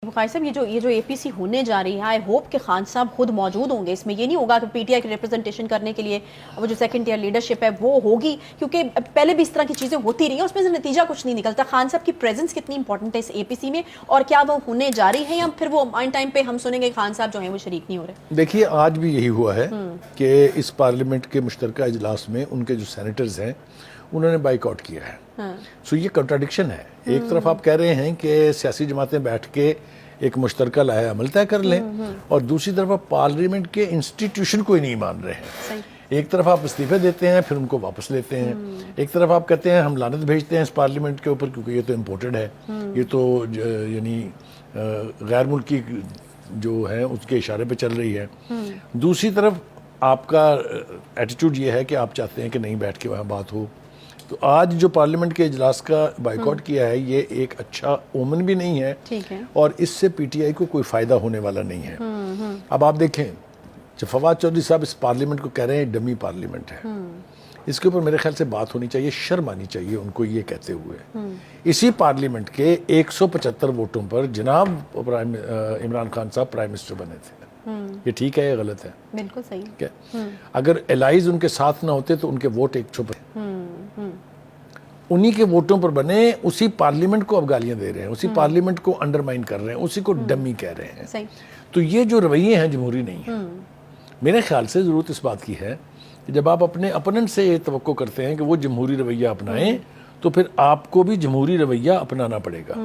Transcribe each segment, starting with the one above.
بخاری صاحب یہ جو اے پی سی ہونے جا رہی ہے، آئی ہوپ کہ خان صاحب خود موجود ہوں گے اس میں. یہ نہیں ہوگا کہ پی ٹی آئی کی ریپرزنٹیشن کرنے کے لیے وہ جو سیکنڈ ٹیئر لیڈرشپ ہے وہ ہوگی، کیونکہ پہلے بھی اس طرح کی چیزیں ہوتی رہی ہیں، اس میں سے نتیجہ کچھ نہیں نکلتا. خان صاحب کی پریزنس کتنی امپورٹنٹ ہے اس اے پی سی میں، اور کیا وہ ہونے جا رہی ہے یا پھر وہ آن ٹائم پہ ہم سنیں گے خان صاحب جو ہیں وہ شریک نہیں ہو رہے؟ دیکھیے آج بھی یہی ہوا ہے کہ اس پارلیمنٹ کے مشترکہ اجلاس میں ان کے جو سینیٹرز ہیں انہوں نے بائیک آؤٹ کیا ہے. سو یہ کنٹراڈکشن ہے. ایک طرف آپ کہہ رہے ہیں کہ سیاسی جماعتیں بیٹھ کے ایک مشترکہ لائحہ عمل طے کر لیں، اور دوسری طرف آپ پارلیمنٹ کے انسٹیٹیوشن کو ہی نہیں مان رہے ہیں. ایک طرف آپ استعفے دیتے ہیں پھر ان کو واپس لیتے ہیں، ایک طرف آپ کہتے ہیں ہم لعنت بھیجتے ہیں اس پارلیمنٹ کے اوپر کیونکہ یہ تو امپورٹڈ ہے، یہ تو یعنی غیر ملکی جو ہے اس کے اشارے پہ چل رہی ہے. دوسری طرف آپ کا ایٹیٹیوڈ یہ ہے کہ آپ چاہتے ہیں کہ نہیں بیٹھ کے وہاں بات ہو. تو آج جو پارلیمنٹ کے اجلاس کا بائیکاٹ کیا ہے یہ ایک اچھا اومن بھی نہیں ہے، اور اس سے پی ٹی آئی کو کوئی فائدہ ہونے والا نہیں ہے. اب آپ دیکھیں جب فواد چودھری صاحب اس پارلیمنٹ کو کہہ رہے ہیں ڈمی پارلیمنٹ ہے، اس کے اوپر میرے خیال سے بات ہونی چاہیے، شرم آنی چاہیے ان کو یہ کہتے ہوئے. اسی پارلیمنٹ کے 175 ووٹوں پر جناب عمران خان صاحب پرائم منسٹر بنے تھے. یہ ٹھیک ہے یا غلط ہے؟ بالکل صحیح. اگر الائز ان کے ساتھ نہ ہوتے تو ان کے ووٹ ایک چھپ انہی کے ووٹوں پر بنے. اسی پارلیمنٹ کو اب گالیاں دے رہے ہیں، اسی پارلیمنٹ کو انڈرمائن کر رہے ہیں، اسی کو ڈمی کہہ رہے ہیں. تو یہ جو رویے ہیں جمہوری نہیں ہیں. میرے خیال سے ضرورت اس بات کی ہے کہ جب آپ اپنے اپوننٹ سے یہ توقع کرتے ہیں کہ وہ جمہوری رویہ اپنائیں تو پھر آپ کو بھی جمہوری رویہ اپنانا پڑے گا.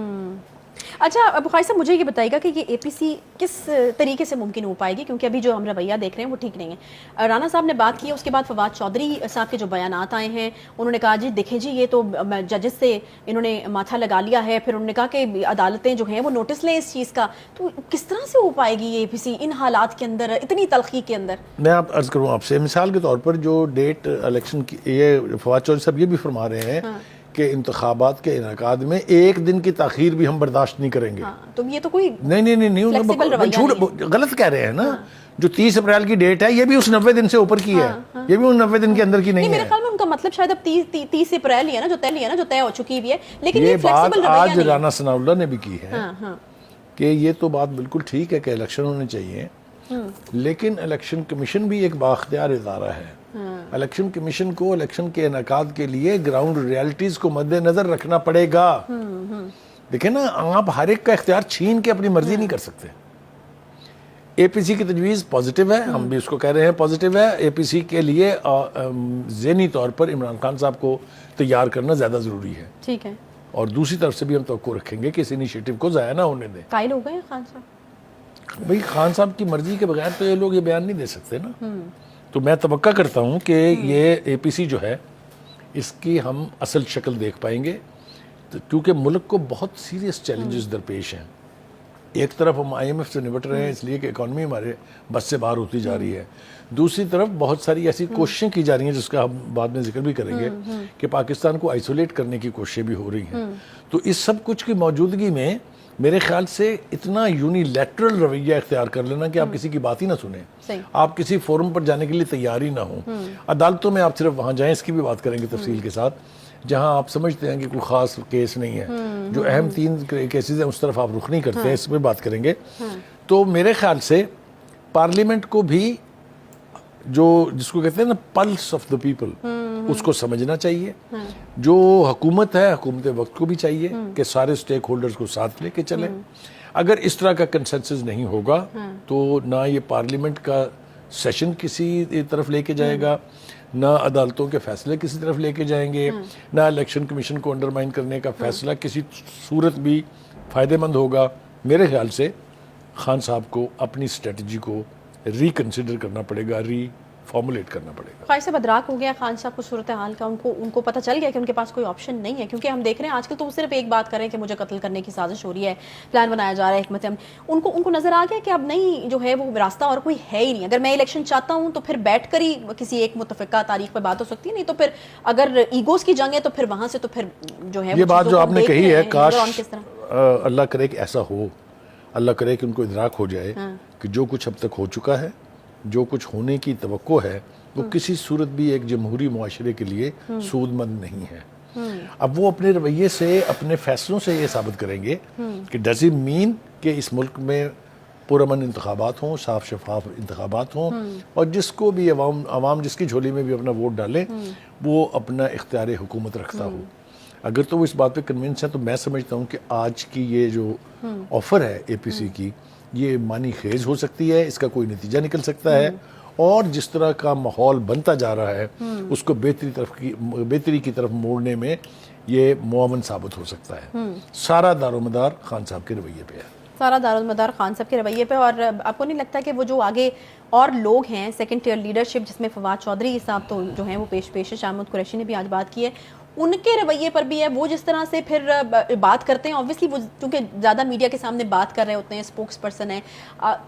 اچھا بخاری صاحب مجھے یہ بتائیے گا کہ یہ اے پی سی کس طریقے سے ممکن ہو پائے گی، کیونکہ ابھی جو ہم رویہ دیکھ رہے ہیں وہ ٹھیک نہیں ہے. رانا صاحب نے بات کی، اس کے بعد فواد چودھری صاحب کے جو بیانات آئے ہیں انہوں نے کہا جی دیکھیں جی یہ تو ججز سے انہوں نے ماتھا لگا لیا ہے، پھر انہوں نے کہا کہ عدالتیں جو ہیں وہ نوٹس لیں اس چیز کا. تو کس طرح سے ہو پائے گی یہ اے پی سی ان حالات کے اندر، اتنی تلخی کے اندر؟ میں آپ عرض کروں آپ سے مثال کے طور پر جو ڈیٹ الیکشن کی، یہ فواد چودھری صاحب یہ بھی فرما رہے ہیں کہ انتخابات کے انعقاد میں ایک دن کی تاخیر بھی ہم برداشت نہیں کریں گے. تو یہ تو کوئی نہیں جھوٹ غلط کہہ رہے ہیں نا. جو 30 اپریل کی ڈیٹ ہے یہ بھی اس 90 دن سے اوپر کی ہے، یہ بھی ان 90 دن کے اندر کی نہیں ہے. میرے خیال میں ان کا مطلب شاید اب 30 اپریل ہی ہے نا جو طے ہو چکی بھی ہے. لیکن یہ بات آج رانا ثناء اللہ نے بھی کی ہے کہ یہ تو بات بالکل ٹھیک ہے کہ الیکشن ہونے چاہیے، لیکن الیکشن کمیشن بھی ایک بااختیار ادارہ ہے. الیکشن کمیشن کو الیکشن کے انعقاد کے لیے گراؤنڈ ریالٹیز کو مد نظر رکھنا پڑے گا. دیکھیں نا آپ ہر ایک کا اختیار چھین کے اپنی مرضی نہیں کر سکتے. اے پی سی کی تجویز پازیٹیو ہے، ہم بھی اس کو کہہ رہے ہیں پازیٹیو ہے. اے پی سی کے لیے ذہنی طور پر عمران خان صاحب کو تیار کرنا زیادہ ضروری ہے. ٹھیک ہے. اور دوسری طرف سے بھی ہم توقع رکھیں گے کہ اس انیشیٹو کو ضائع نہ ہونے دیں. قائل ہو گئے ہیں خان صاحب؟ بھئی خان صاحب کی مرضی کے بغیر تو یہ لوگ یہ بیان نہیں دے سکتے نا. تو میں توقع کرتا ہوں کہ یہ اے پی سی جو ہے اس کی ہم اصل شکل دیکھ پائیں گے، کیونکہ ملک کو بہت سیریس چیلنجز درپیش ہیں. ایک طرف ہم آئی ایم ایف سے نمٹ رہے ہیں اس لیے کہ اکانومی ہمارے بس سے باہر ہوتی جا رہی ہے، دوسری طرف بہت ساری ایسی کوششیں کی جا رہی ہیں جس کا ہم بعد میں ذکر بھی کریں گے کہ پاکستان کو آئسولیٹ کرنے کی کوششیں بھی ہو رہی ہیں. تو اس سب کچھ کی موجودگی میں میرے خیال سے اتنا یونیلیٹرل رویہ اختیار کر لینا کہ آپ کسی کی بات ہی نہ سنیں، آپ کسی فورم پر جانے کے لیے تیار ہی نہ ہوں. عدالتوں میں آپ صرف وہاں جائیں، اس کی بھی بات کریں گے تفصیل کے ساتھ، جہاں آپ سمجھتے ہیں کہ کوئی خاص کیس نہیں ہے. جو اہم 3 کیسز ہیں اس طرف آپ رخ نہیں کرتے ہیں، اس پہ بات کریں گے. تو میرے خیال سے پارلیمنٹ کو بھی جو جس کو کہتے ہیں نا پلس آف دا پیپل، اس کو سمجھنا چاہیے. جو حکومت ہے حکومت وقت کو بھی چاہیے کہ سارے سٹیک ہولڈرز کو ساتھ لے کے چلیں. اگر اس طرح کا کنسنسس نہیں ہوگا تو نہ یہ پارلیمنٹ کا سیشن کسی طرف لے کے جائے گا، نہ عدالتوں کے فیصلے کسی طرف لے کے جائیں گے، نہ الیکشن کمیشن کو انڈرمائن کرنے کا فیصلہ کسی صورت بھی فائدہ مند ہوگا. میرے خیال سے خان صاحب کو اپنی اسٹریٹجی کو ریکنسیڈر کرنا پڑے گا، ری فارمولیٹ کرنا پڑے گا. خواہش سے بدراک ہو گیا خان صاحب کو صورتحال کا، ان کو پتہ چل گیا کہ ان کے پاس کوئی آپشن نہیں ہے. کیونکہ ہم دیکھ رہے ہیں آج کل تو وہ صرف ایک بات کر رہے ہیں کہ مجھے قتل کرنے کی سازش ہو رہی ہے، پلان بنایا جا رہا ہے حکمت عملی. ان کو نظر آ گیا کہ اب نہیں جو ہے وہ راستہ اور کوئی ہے ہی نہیں. اگر میں الیکشن چاہتا ہوں تو پھر بیٹھ کر ہی کسی ایک متفقہ تاریخ پہ بات ہو سکتی ہے، نہیں تو پھر اگر ایگوز کی جنگ ہے تو پھر وہاں سے تو پھر جو ہے یہ بات جو آپ نے کہی ہے، کاش اللہ کرے کہ ایسا ہو، اللہ کرے کہ ان کو ادراک ہو جائے کہ جو کچھ اب تک ہو چکا ہے، جو کچھ ہونے کی توقع ہے، وہ کسی صورت بھی ایک جمہوری معاشرے کے لیے سود مند نہیں ہے. اب وہ اپنے رویے سے, اپنے فیصلوں سے یہ ثابت کریں گے کہ ڈز اٹ مین کہ اس ملک میں پرامن انتخابات ہوں, صاف شفاف انتخابات ہوں, اور جس کو بھی عوام جس کی جھولی میں بھی اپنا ووٹ ڈالے وہ اپنا اختیار حکومت رکھتا ہو. اگر تو وہ اس بات پہ کنونس ہے تو میں سمجھتا ہوں کہ آج کی یہ جو آفر ہے اے پی سی کی, یہ معنی خیز ہو سکتی ہے, اس کا کوئی نتیجہ نکل سکتا ہے, اور جس طرح کا ماحول بنتا جا رہا ہے اس کو بہتری کی طرف موڑنے میں یہ معاون ثابت ہو سکتا ہے. سارا دار و مدار خان صاحب کے رویے پہ ہے, سارا دارالمدار خان صاحب کے رویے پہ. اور آپ کو نہیں لگتا کہ وہ جو آگے اور لوگ ہیں سیکنڈ ٹیئر لیڈرشپ, جس میں فواد چودھری صاحب تو جو ہیں وہ پیش شاہ محمود قریشی نے بھی آج بات کی ہے, ان کے رویے پر بھی ہے. وہ جس طرح سے پھر بات کرتے ہیں, آبویسلی وہ چونکہ زیادہ میڈیا کے سامنے بات کر رہے ہوتے ہیں, اسپوکس پرسن ہیں,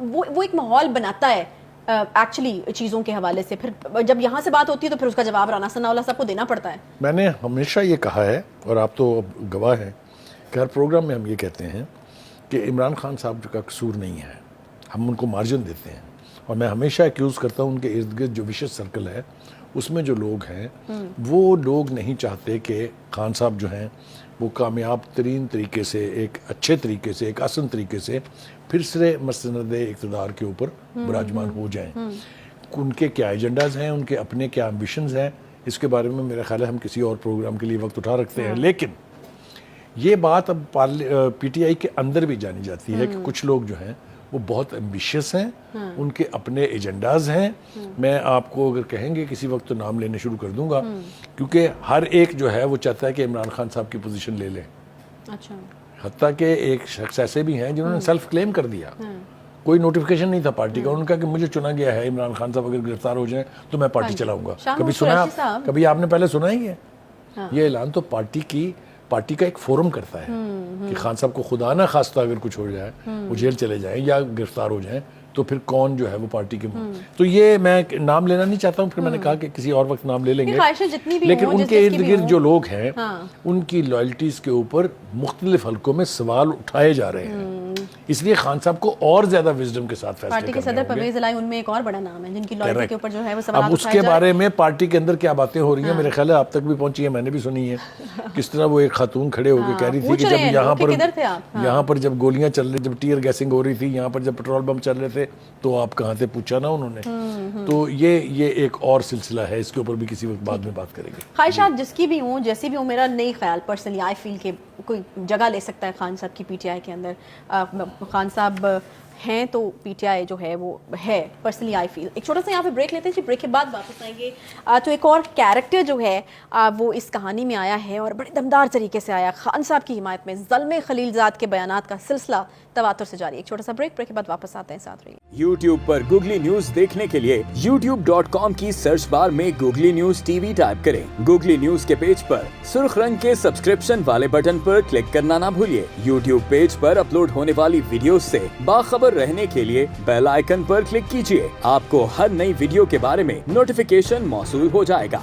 وہ ایک ماحول بناتا ہے ایکچولی چیزوں کے حوالے سے. پھر جب یہاں سے بات ہوتی ہے تو پھر اس کا جواب رانا ثناءاللہ صاحب کو دینا پڑتا ہے. میں نے ہمیشہ یہ کہا ہے, اور آپ تو گواہ ہیں کہ ہر پروگرام میں ہم یہ کہتے ہیں کہ عمران خان صاحب کا قصور نہیں ہے, ہم ان کو مارجن دیتے ہیں. اور میں ہمیشہ ایکیوز کرتا ہوں ان کے ارد گرد جو وشس سرکل ہے اس میں جو لوگ ہیں وہ لوگ نہیں چاہتے کہ خان صاحب جو ہیں وہ کامیاب ترین طریقے سے, ایک اچھے طریقے سے, ایک آسن طریقے سے پھر سے مسند اقتدار کے اوپر براجمان ہو جائیں. ان کے کیا ایجنڈاز ہیں, ان کے اپنے کیا ایمبیشنز ہیں, اس کے بارے میں میرا خیال ہے ہم کسی اور پروگرام کے لیے وقت اٹھا رکھتے ہیں. لیکن یہ بات اب پی ٹی آئی کے اندر بھی جانی جاتی ہے کہ کچھ لوگ جو ہیں وہ بہت ایمبیشیس ہیں, ان کے اپنے ایجنڈاز ہیں. میں آپ کو اگر کہیں گے کسی وقت تو نام لینے شروع کر دوں گا, کیونکہ ہر ایک جو ہے وہ چاہتا ہے کہ عمران خان صاحب کی پوزیشن لے لیں. اچھا, حتیٰ کہ ایک شخص ایسے بھی ہیں جنہوں نے سیلف کلیم کر دیا, کوئی نوٹیفیکیشن نہیں تھا پارٹی کا, انہوں نے کہا کہ مجھے چنا گیا ہے, عمران خان صاحب اگر گرفتار ہو جائیں تو میں پارٹی چلاؤں گا. کبھی سنا, کبھی آپ نے پہلے سنا ہی ہے؟ یہ اعلان تو پارٹی کا ایک فورم کرتا ہے کہ خان صاحب کو خدا نہ خواستہ اگر کچھ ہو جائے, وہ جیل چلے جائیں یا گرفتار ہو جائیں, تو پھر کون جو ہے وہ پارٹی کے تو یہ میں نام لینا نہیں چاہتا ہوں, پھر میں نے کہا کہ کسی اور وقت نام لے لیں گے. لیکن ان کے ارد گرد جو لوگ ہیں ان کی لائلٹیز کے اوپر مختلف حلقوں میں سوال اٹھائے جا رہے ہیں, اس لیے خان صاحب کو اور زیادہ وزڈم کے ساتھ فیصلے پارٹی کے صدر پرویز الہی ان میں ایک اور بڑا نام ہے جن کی لائلٹی کے اوپر جو ہے وہ سوالات اب اس کے بارے میں پارٹی کے اندر کیا باتیں ہو رہی ہیں میرے خیال ہے آپ تک بھی پہنچی ہے, میں نے بھی سنی ہے کس طرح وہ ایک خاتون کھڑے ہو کے کہہ رہی تھی کہ جب یہاں پر جب گولیاں چل رہی, جب ٹیئر گیسنگ ہو رہی تھی, یہاں پر جب پیٹرول بم چل رہے تھے تو آپ کہاں تھے, پوچھا نا انہوں نے. تو یہ ایک اور سلسلہ ہے, اس کے اوپر بھی کسی وقت بعد میں بات کریں گے. خواہشات جس کی بھی ہوں, جیسی بھی ہوں, میرا نہیں خیال پرسنلی آئی فیل کہ کوئی جگہ لے سکتا ہے خان صاحب کی پی ٹی آئی کے اندر. خان صاحب ہیں تو پی ٹی آئی جو ہے وہ ہے, پرسنلی آئی فیل. ایک چھوٹا سا یہاں پہ بریک لیتے ہیں جی, بریک کے بعد واپس آئیں گے. تو ایک اور کیریکٹر جو ہے وہ اس کہانی میں آیا ہے اور بڑے دمدار طریقے سے آیا. خان صاحب کی حمایت میں زلمے خلیل زاد کے بیانات کا سلسلہ تواتر سے جاری. ایک چھوٹا سا بریک کے بعد واپس آتے ہیں, ساتھ رہیے. YouTube پر گوگلی نیوز دیکھنے کے لیے youtube.com کی سرچ بار میں googly news T V type کریں. گوگلی نیوز کے پیج پر سرخ رنگ کے سبسکرپشن والے بٹن پر کلک کرنا نہ بھولیے. YouTube پیج پر اپلوڈ ہونے والی ویڈیوز سے باخبر رہنے کے لیے بیل آئیکن پر کلک کیجیے. آپ کو ہر نئی ویڈیو کے بارے میں نوٹیفیکیشن موصول ہو جائے گا.